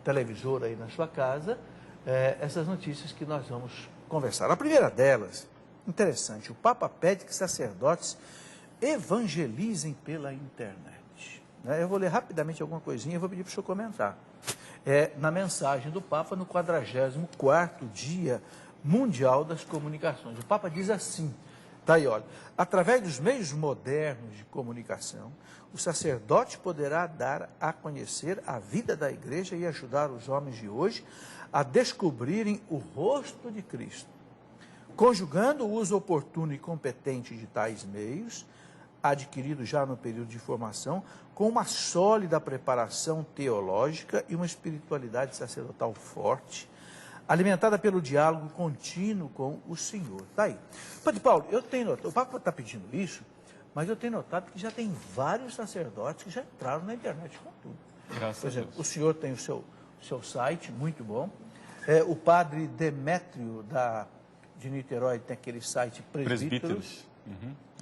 televisor aí na sua casa, essas notícias que nós vamos conversar. A primeira delas, interessante, o Papa pede que sacerdotes evangelizem pela internet. Eu vou ler rapidamente alguma coisinha e vou pedir para o senhor comentar. Na mensagem do Papa no 44º Dia Mundial das Comunicações. O Papa diz assim, tá aí, olha, através dos meios modernos de comunicação, o sacerdote poderá dar a conhecer a vida da igreja e ajudar os homens de hoje a descobrirem o rosto de Cristo. Conjugando o uso oportuno e competente de tais meios, adquirido já no período de formação, com uma sólida preparação teológica e uma espiritualidade sacerdotal forte, alimentada pelo diálogo contínuo com o Senhor. Está aí. Padre Paulo, eu tenho notado, o Papa está pedindo isso, mas eu tenho notado que já tem vários sacerdotes que já entraram na internet com tudo. Graças a Deus. O senhor tem o seu site, muito bom. O padre Demétrio de Niterói tem aquele site Presbíteros.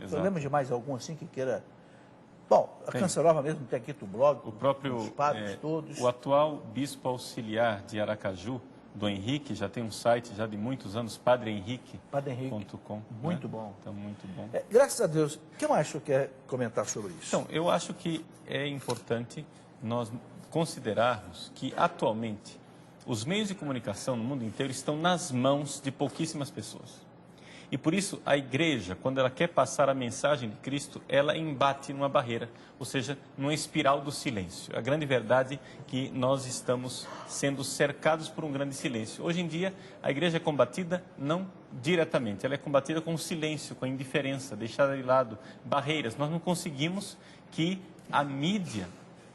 Você lembra de mais algum assim que queira... Bom, a Cancelova mesmo tem aqui o blog, o próprio, os padres todos. O atual bispo auxiliar de Aracaju, do Henrique, já tem um site já de muitos anos, padrehenrique.com. Muito bom. Então, muito bom. Graças a Deus. O que mais o senhor quer comentar sobre isso? Então, eu acho que é importante nós considerarmos que, atualmente, os meios de comunicação no mundo inteiro estão nas mãos de pouquíssimas pessoas. E por isso, a igreja, quando ela quer passar a mensagem de Cristo, ela embate numa barreira, ou seja, numa espiral do silêncio. A grande verdade é que nós estamos sendo cercados por um grande silêncio. Hoje em dia, a igreja é combatida não diretamente, ela é combatida com o silêncio, com a indiferença, deixada de lado, barreiras. Nós não conseguimos que a mídia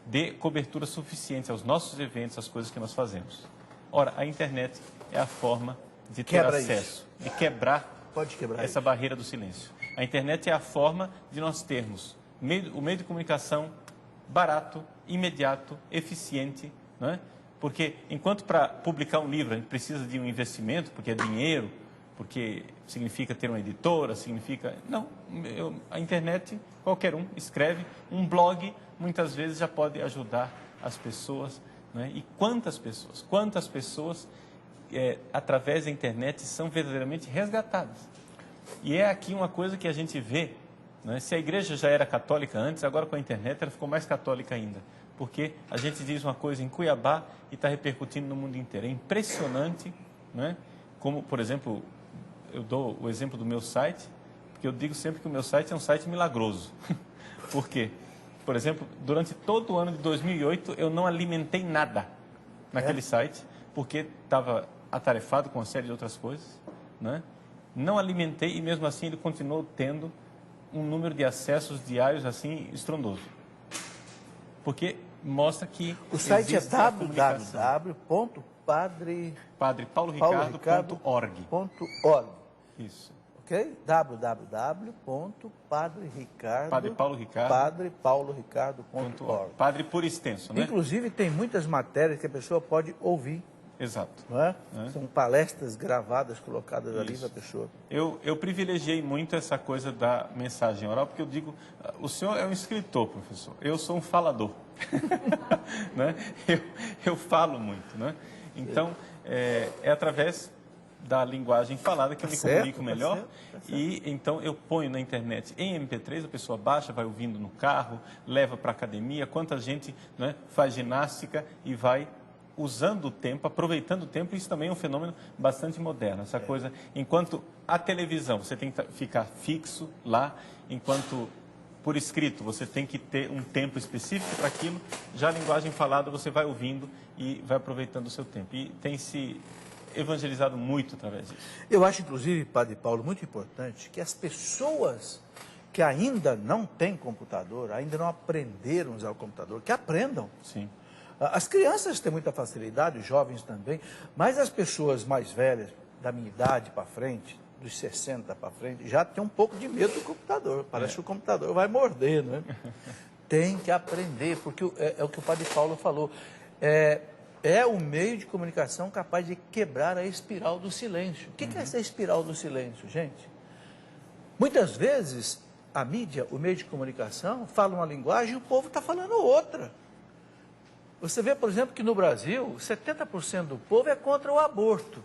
dê cobertura suficiente aos nossos eventos, às coisas que nós fazemos. Ora, a internet é a forma de ter acesso, de quebrar essa barreira do silêncio. A internet é a forma de nós termos o meio de comunicação barato, imediato, eficiente, não é? Porque enquanto para publicar um livro a gente precisa de um investimento, porque é dinheiro, porque significa ter uma editora, significa... Não, a internet, qualquer um escreve, um blog muitas vezes já pode ajudar as pessoas, não é? E quantas pessoas através da internet são verdadeiramente resgatadas. E é aqui uma coisa que a gente vê, né? Se a igreja já era católica antes, agora com a internet ela ficou mais católica ainda, porque a gente diz uma coisa em Cuiabá e está repercutindo no mundo inteiro. É impressionante, né? Como, por exemplo, eu dou o exemplo do meu site, porque eu digo sempre que o meu site é um site milagroso. Por quê? Por exemplo, durante todo o ano de 2008 eu não alimentei nada naquele site, porque estava atarefado com uma série de outras coisas, né? Não alimentei e mesmo assim ele continuou tendo um número de acessos diários assim estrondoso. Porque mostra que o site é www.padrepauloricardo.org. Isso. Ok? www.padrepauloricardo.org. Padre por extenso, né? Inclusive tem muitas matérias que a pessoa pode ouvir. Exato. Não é? São palestras gravadas, colocadas ali para a pessoa. Eu privilegiei muito essa coisa da mensagem oral, porque eu digo, o senhor é um escritor, professor, eu sou um falador. Né? Eu falo muito, né? Então, é através da linguagem falada que eu me comunico melhor. Tá certo. E então eu ponho na internet em MP3, a pessoa baixa, vai ouvindo no carro, leva para a academia. Quanta gente, né, faz ginástica e vai usando o tempo, aproveitando o tempo. Isso também é um fenômeno bastante moderno, essa coisa. Enquanto a televisão, você tem que ficar fixo lá, enquanto por escrito você tem que ter um tempo específico para aquilo, já a linguagem falada você vai ouvindo e vai aproveitando o seu tempo. E tem se evangelizado muito através disso. Eu acho, inclusive, Padre Paulo, muito importante que as pessoas que ainda não têm computador, ainda não aprenderam a usar o computador, que aprendam. Sim. As crianças têm muita facilidade, os jovens também, mas as pessoas mais velhas, da minha idade para frente, dos 60 para frente, já tem um pouco de medo do computador. Parece que o computador vai morder, né? Tem que aprender, porque é o que o Padre Paulo falou. É o meio de comunicação capaz de quebrar a espiral do silêncio. O que é essa espiral do silêncio, gente? Muitas vezes, a mídia, o meio de comunicação, fala uma linguagem e o povo está falando outra. Você vê, por exemplo, que no Brasil, 70% do povo é contra o aborto.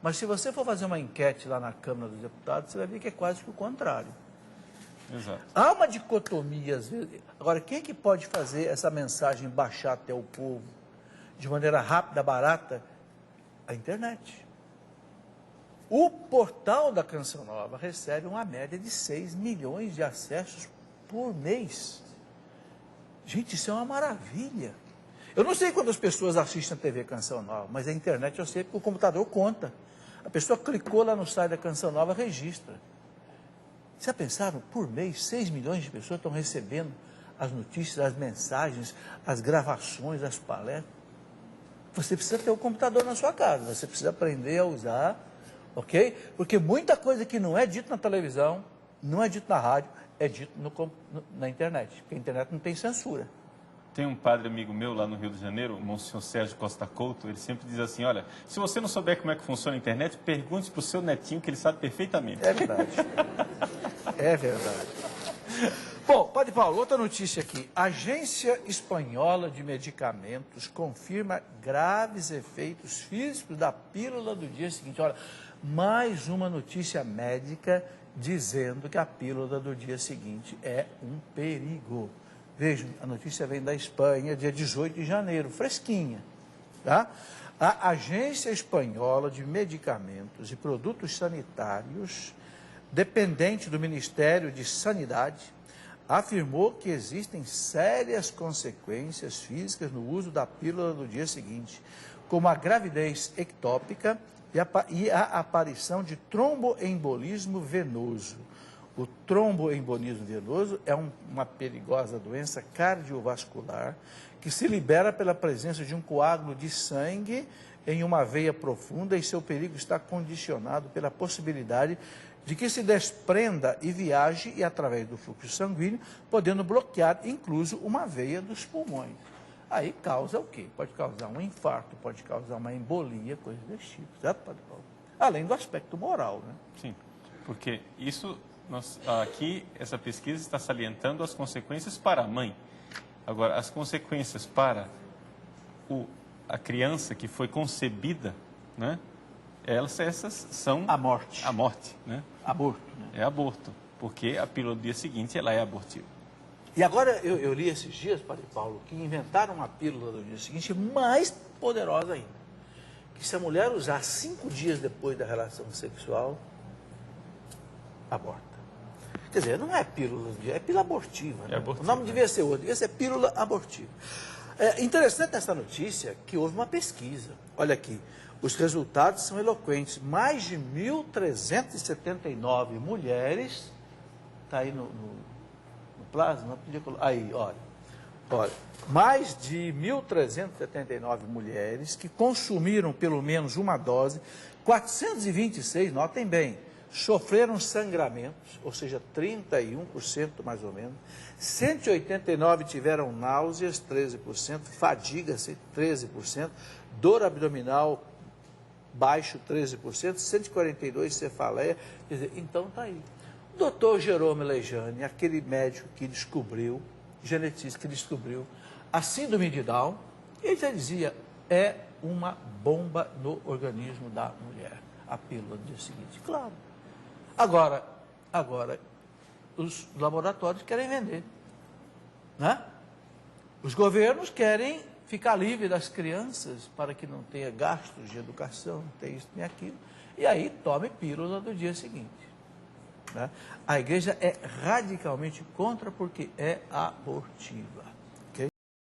Mas se você for fazer uma enquete lá na Câmara dos Deputados, você vai ver que é quase que o contrário. Exato. Há uma dicotomia, às vezes. Agora, quem é que pode fazer essa mensagem baixar até o povo de maneira rápida, barata? A internet. O portal da Canção Nova recebe uma média de 6 milhões de acessos por mês. Gente, isso é uma maravilha. Eu não sei quantas pessoas assistem a TV Canção Nova, mas a internet eu sei porque o computador conta. A pessoa clicou lá no site da Canção Nova, registra. Já pensaram? Por mês, 6 milhões de pessoas estão recebendo as notícias, as mensagens, as gravações, as palestras. Você precisa ter um computador na sua casa, você precisa aprender a usar, ok? Porque muita coisa que não é dito na televisão, não é dito na rádio, é dito na internet. Porque a internet não tem censura. Tem um padre amigo meu lá no Rio de Janeiro, o Monsenhor Sérgio Costa Couto, ele sempre diz assim, olha, se você não souber como é que funciona a internet, pergunte para o seu netinho que ele sabe perfeitamente. É verdade. É verdade. Bom, Padre Paulo, outra notícia aqui. A Agência Espanhola de Medicamentos confirma graves efeitos físicos da pílula do dia seguinte. Olha, mais uma notícia médica dizendo que a pílula do dia seguinte é um perigo. Vejam, a notícia vem da Espanha, dia 18 de janeiro, fresquinha, tá? A Agência Espanhola de Medicamentos e Produtos Sanitários, dependente do Ministério de Sanidade, afirmou que existem sérias consequências físicas no uso da pílula do dia seguinte, como a gravidez ectópica e a aparição de tromboembolismo venoso. O tromboembolismo venoso é uma perigosa doença cardiovascular que se libera pela presença de um coágulo de sangue em uma veia profunda e seu perigo está condicionado pela possibilidade de que se desprenda e viaje e através do fluxo sanguíneo, podendo bloquear incluso uma veia dos pulmões. Aí causa o quê? Pode causar um infarto, pode causar uma embolia, coisas desse tipo, certo, Padre Paulo? Além do aspecto moral, né? Sim, porque isso... aqui, essa pesquisa está salientando as consequências para a mãe. Agora, as consequências para a criança que foi concebida, né? Essas são... A morte. A morte, né? Aborto, né? É aborto, porque a pílula do dia seguinte, ela é abortiva. E agora, eu li esses dias, Padre Paulo, que inventaram uma pílula do dia seguinte mais poderosa ainda. Que se a mulher usar 5 dias depois da relação sexual, aborta. Quer dizer, não é pílula do dia, é pílula abortiva. Né? Abortiva, o nome devia ser outro, devia ser pílula abortiva. É interessante essa notícia que houve uma pesquisa. Olha aqui, os resultados são eloquentes. Mais de 1.379 mulheres, está aí no plasma, aí, olha, mais de 1.379 mulheres que consumiram pelo menos uma dose, 426, notem bem, sofreram sangramentos, ou seja, 31% mais ou menos, 189 tiveram náuseas, 13%, fadiga, 13%, dor abdominal, baixo, 13%, 142 cefaleia, quer dizer, então está aí. O doutor Jerome Lejane, aquele médico que descobriu, genetista que descobriu a síndrome de Down, ele já dizia, é uma bomba no organismo da mulher, a pílula do dia seguinte, claro. Agora, os laboratórios querem vender, né? Os governos querem ficar livre das crianças para que não tenha gastos de educação, não tenha isso nem aquilo, e aí tome pílula do dia seguinte. Né? A igreja é radicalmente contra porque é abortiva.